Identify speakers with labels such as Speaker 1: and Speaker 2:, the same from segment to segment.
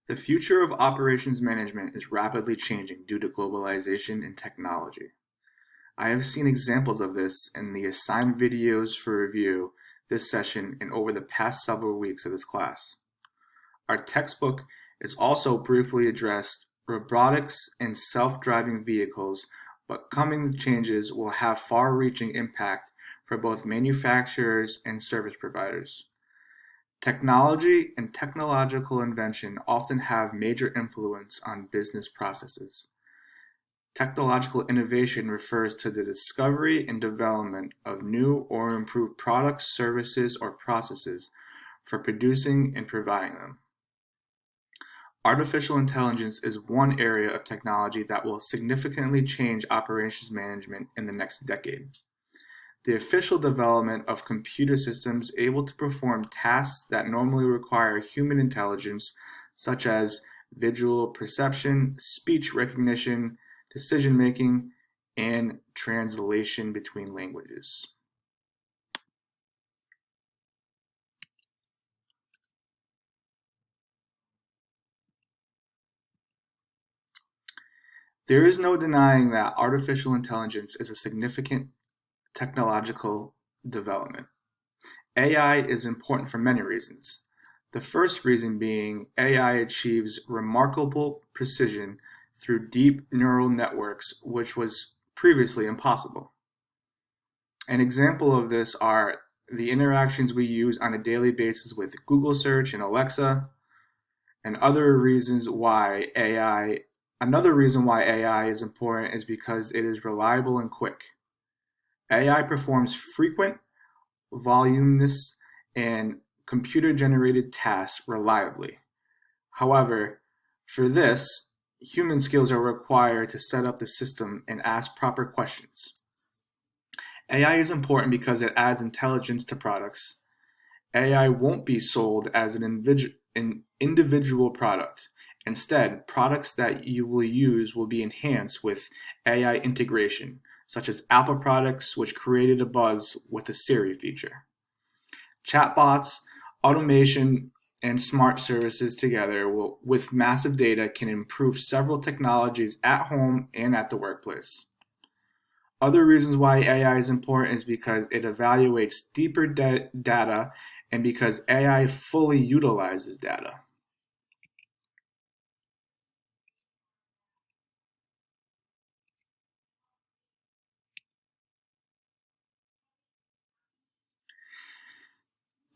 Speaker 1: The future of operations management is rapidly changing due to globalization and technology. I have seen examples of this in the assigned videos for review this session and over the past several weeks of this class. Our textbook is also briefly addressed robotics and self-driving vehicles, but coming changes will have far-reaching impact for both manufacturers and service providers. Technology and technological invention often have major influence on business processes. Technological innovation refers to the discovery and development of new or improved products, services, or processes for producing and providing them. Artificial intelligence is one area of technology that will significantly change operations management in the next decade. The official development of computer systems able to perform tasks that normally require human intelligence, such as visual perception, speech recognition, decision-making, and translation between languages. There is no denying that artificial intelligence is a significant technological development. AI is important for many reasons. The first reason being AI achieves remarkable precision through deep neural networks, which was previously impossible. An example of this are the interactions we use on a daily basis with Google Search and Alexa, and Another reason why AI is important is because it is reliable and quick. AI performs frequent, voluminous, and computer-generated tasks reliably. However, for this, human skills are required to set up the system and ask proper questions. AI is important because it adds intelligence to products. AI won't be sold as an individual product. Instead, products that you will use will be enhanced with AI integration, such as Apple products, which created a buzz with the Siri feature. Chatbots, automation, and smart services together with massive data can improve several technologies at home and at the workplace. Other reasons why AI is important is because it evaluates deeper data and because AI fully utilizes data.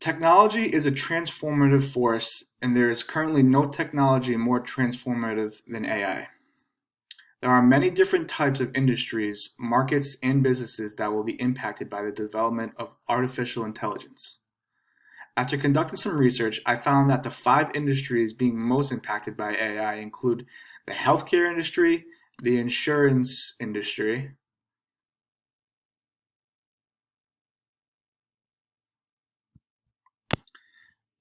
Speaker 1: Technology is a transformative force, and there is currently no technology more transformative than AI. There are many different types of industries, markets, and businesses that will be impacted by the development of artificial intelligence. After conducting some research, I found that the 5 industries being most impacted by AI include the healthcare industry, the insurance industry,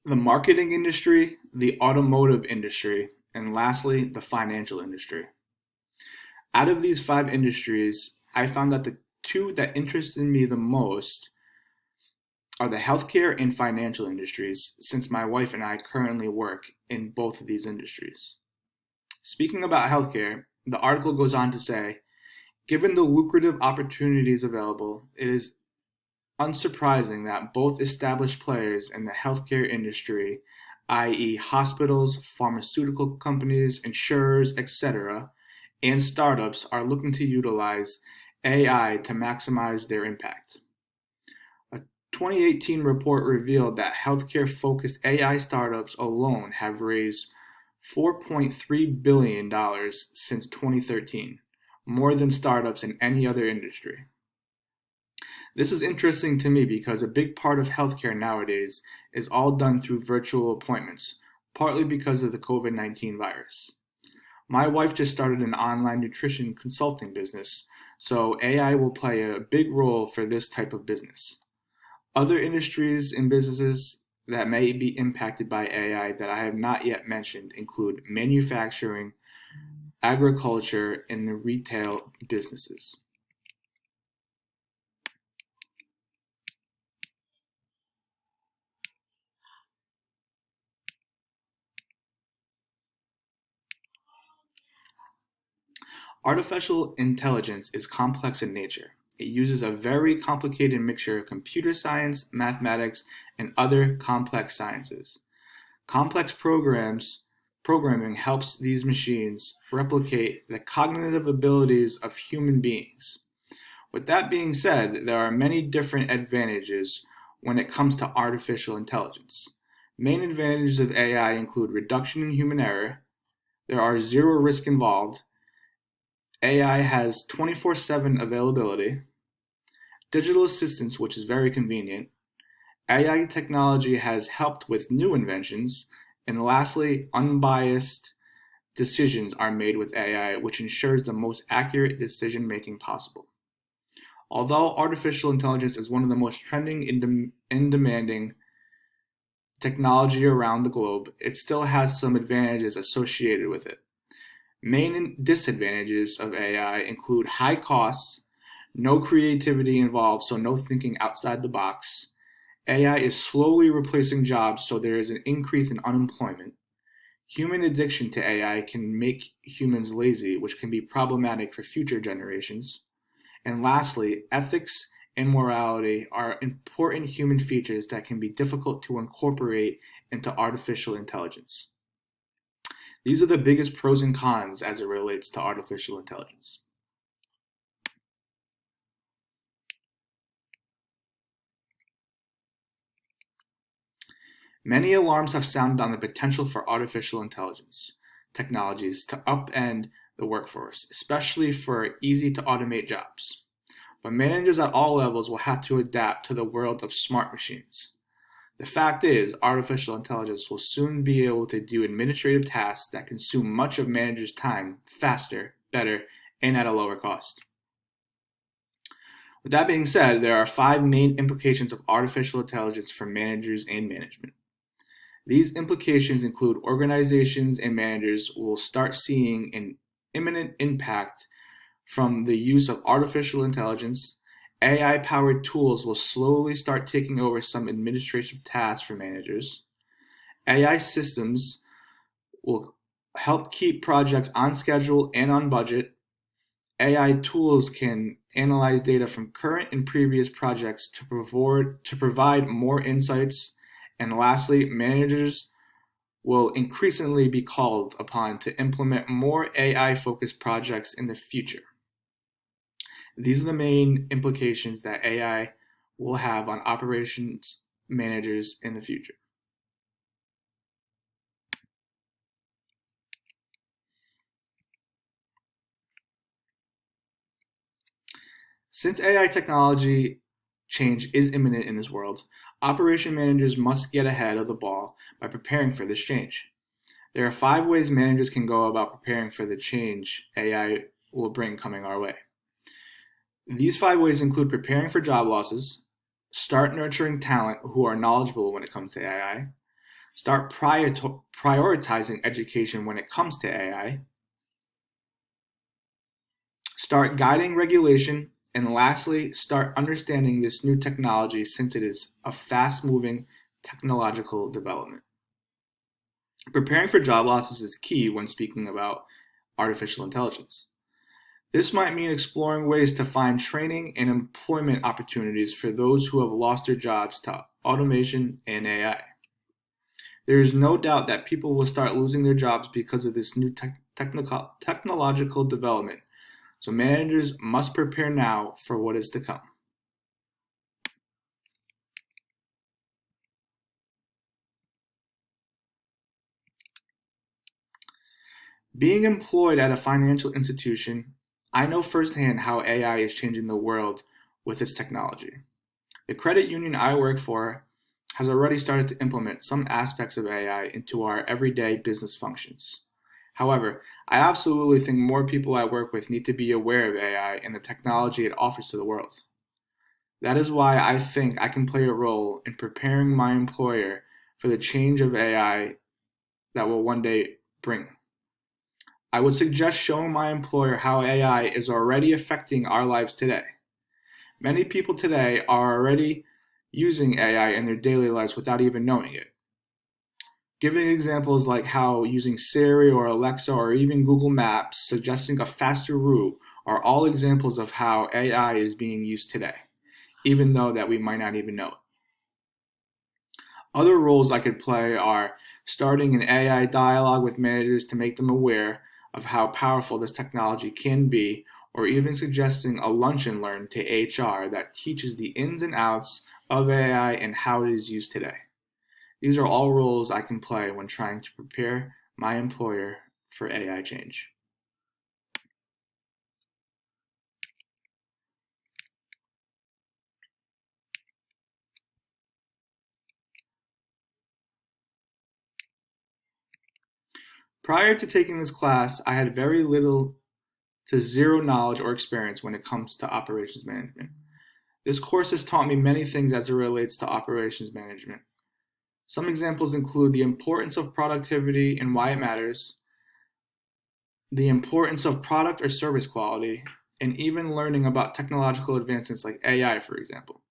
Speaker 1: the marketing industry, the automotive industry, and lastly, the financial industry. Out of these 5 industries, I found that the two that interested me the most are the healthcare and financial industries, since my wife and I currently work in both of these industries. Speaking about healthcare, the article goes on to say, given the lucrative opportunities available, it is unsurprising that both established players in the healthcare industry, i.e., hospitals, pharmaceutical companies, insurers, etc., and startups, are looking to utilize AI to maximize their impact. A 2018 report revealed that healthcare-focused AI startups alone have raised $4.3 billion since 2013, more than startups in any other industry. This is interesting to me because a big part of healthcare nowadays is all done through virtual appointments, partly because of the COVID-19 virus. My wife just started an online nutrition consulting business, so AI will play a big role for this type of business. Other industries and businesses that may be impacted by AI that I have not yet mentioned include manufacturing, agriculture, and the retail businesses. Artificial intelligence is complex in nature. It uses a very complicated mixture of computer science, mathematics, and other complex sciences. Complex programming helps these machines replicate the cognitive abilities of human beings. With that being said, there are many different advantages when it comes to artificial intelligence. Main advantages of AI include reduction in human error, there are zero risk involved, AI has 24/7 availability, digital assistance, which is very convenient, AI technology has helped with new inventions, and lastly, unbiased decisions are made with AI, which ensures the most accurate decision making possible. Although artificial intelligence is one of the most trending and demanding technology around the globe, it still has some advantages associated with it. Main disadvantages of AI include high costs, no creativity involved, so no thinking outside the box. AI is slowly replacing jobs, so there is an increase in unemployment. Human addiction to AI can make humans lazy, which can be problematic for future generations. And lastly, ethics and morality are important human features that can be difficult to incorporate into artificial intelligence. These are the biggest pros and cons as it relates to artificial intelligence. Many alarms have sounded on the potential for artificial intelligence technologies to upend the workforce, especially for easy to automate jobs. But managers at all levels will have to adapt to the world of smart machines. The fact is, artificial intelligence will soon be able to do administrative tasks that consume much of managers' time faster, better, and at a lower cost. With that being said, there are 5 main implications of artificial intelligence for managers and management. These implications include organizations and managers will start seeing an imminent impact from the use of artificial intelligence. AI-powered tools will slowly start taking over some administrative tasks for managers. AI systems will help keep projects on schedule and on budget. AI tools can analyze data from current and previous projects to provide more insights. And lastly, managers will increasingly be called upon to implement more AI-focused projects in the future. These are the main implications that AI will have on operations managers in the future. Since AI technology change is imminent in this world, operation managers must get ahead of the ball by preparing for this change. There are 5 ways managers can go about preparing for the change AI will bring coming our way. These 5 ways include preparing for job losses, start nurturing talent who are knowledgeable when it comes to AI, start prioritizing education when it comes to AI, start guiding regulation, and lastly, start understanding this new technology since it is a fast-moving technological development. Preparing for job losses is key when speaking about artificial intelligence. This might mean exploring ways to find training and employment opportunities for those who have lost their jobs to automation and AI. There is no doubt that people will start losing their jobs because of this new technological development, so managers must prepare now for what is to come. Being employed at a financial institution, I know firsthand how AI is changing the world with its technology. The credit union I work for has already started to implement some aspects of AI into our everyday business functions. However, I absolutely think more people I work with need to be aware of AI and the technology it offers to the world. That is why I think I can play a role in preparing my employer for the change of AI that will one day bring. I would suggest showing my employer how AI is already affecting our lives today. Many people today are already using AI in their daily lives without even knowing it. Giving examples like how using Siri or Alexa or even Google Maps suggesting a faster route are all examples of how AI is being used today, even though that we might not even know it. Other roles I could play are starting an AI dialogue with managers to make them aware of how powerful this technology can be, or even suggesting a lunch and learn to HR that teaches the ins and outs of AI and how it is used today. These are all roles I can play when trying to prepare my employer for AI change. Prior to taking this class, I had very little to zero knowledge or experience when it comes to operations management. This course has taught me many things as it relates to operations management. Some examples include the importance of productivity and why it matters, the importance of product or service quality, and even learning about technological advancements like AI, for example.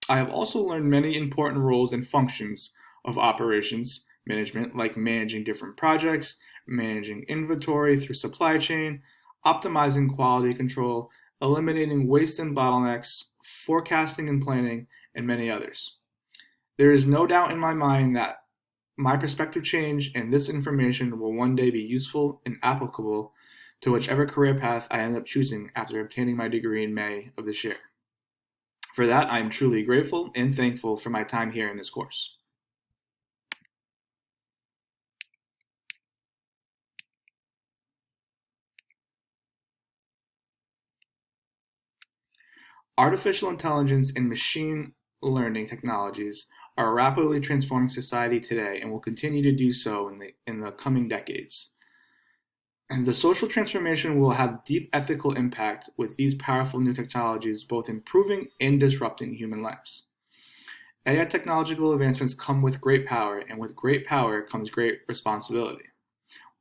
Speaker 1: I have also learned many important roles and functions of operations management, like managing different projects, managing inventory through supply chain, optimizing quality control, eliminating waste and bottlenecks, forecasting and planning, and many others. There is no doubt in my mind that my perspective change and this information will one day be useful and applicable to whichever career path I end up choosing after obtaining my degree in May of this year. For that, I am truly grateful and thankful for my time here in this course. Artificial intelligence and machine learning technologies are rapidly transforming society today and will continue to do so in the coming decades. And the social transformation will have deep ethical impact with these powerful new technologies both improving and disrupting human lives. AI technological advancements come with great power, and with great power comes great responsibility.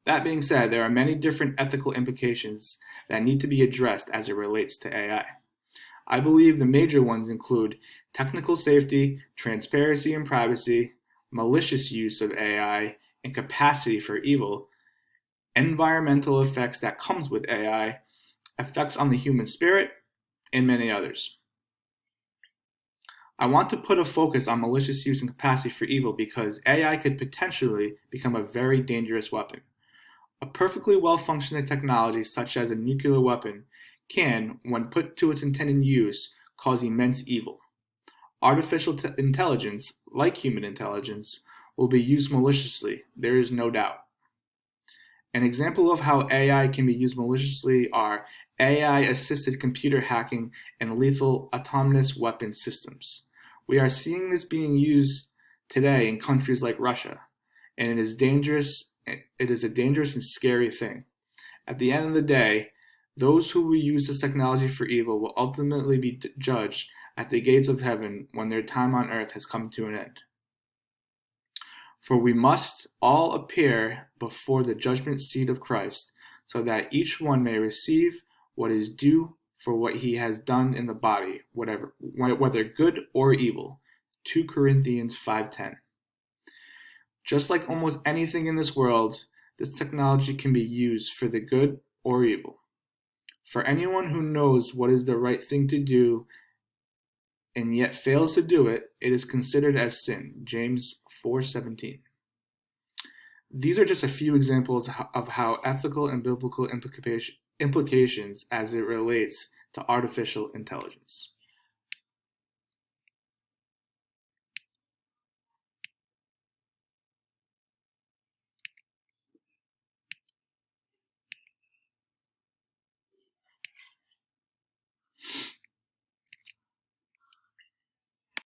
Speaker 1: That being said, there are many different ethical implications that need to be addressed as it relates to AI. I believe the major ones include technical safety, transparency and privacy, malicious use of AI, and capacity for evil, environmental effects that comes with AI, effects on the human spirit, and many others. I want to put a focus on malicious use and capacity for evil because AI could potentially become a very dangerous weapon. A perfectly well-functioning technology such as a nuclear weapon can, when put to its intended use, cause immense evil. Artificial intelligence, like human intelligence, will be used maliciously, there is no doubt. An example of how AI can be used maliciously are AI-assisted computer hacking and lethal autonomous weapon systems. We are seeing this being used today in countries like Russia, and it is dangerous. It is a dangerous and scary thing. At the end of the day, those who will use this technology for evil will ultimately be judged at the gates of heaven when their time on earth has come to an end. For we must all appear before the judgment seat of Christ, so that each one may receive what is due for what he has done in the body, whether good or evil. 2 Corinthians 5:10. Just like almost anything in this world, this technology can be used for the good or evil. For anyone who knows what is the right thing to do and yet fails to do it, it is considered as sin. James 4:17. These are just a few examples of how ethical and biblical implications as it relates to artificial intelligence.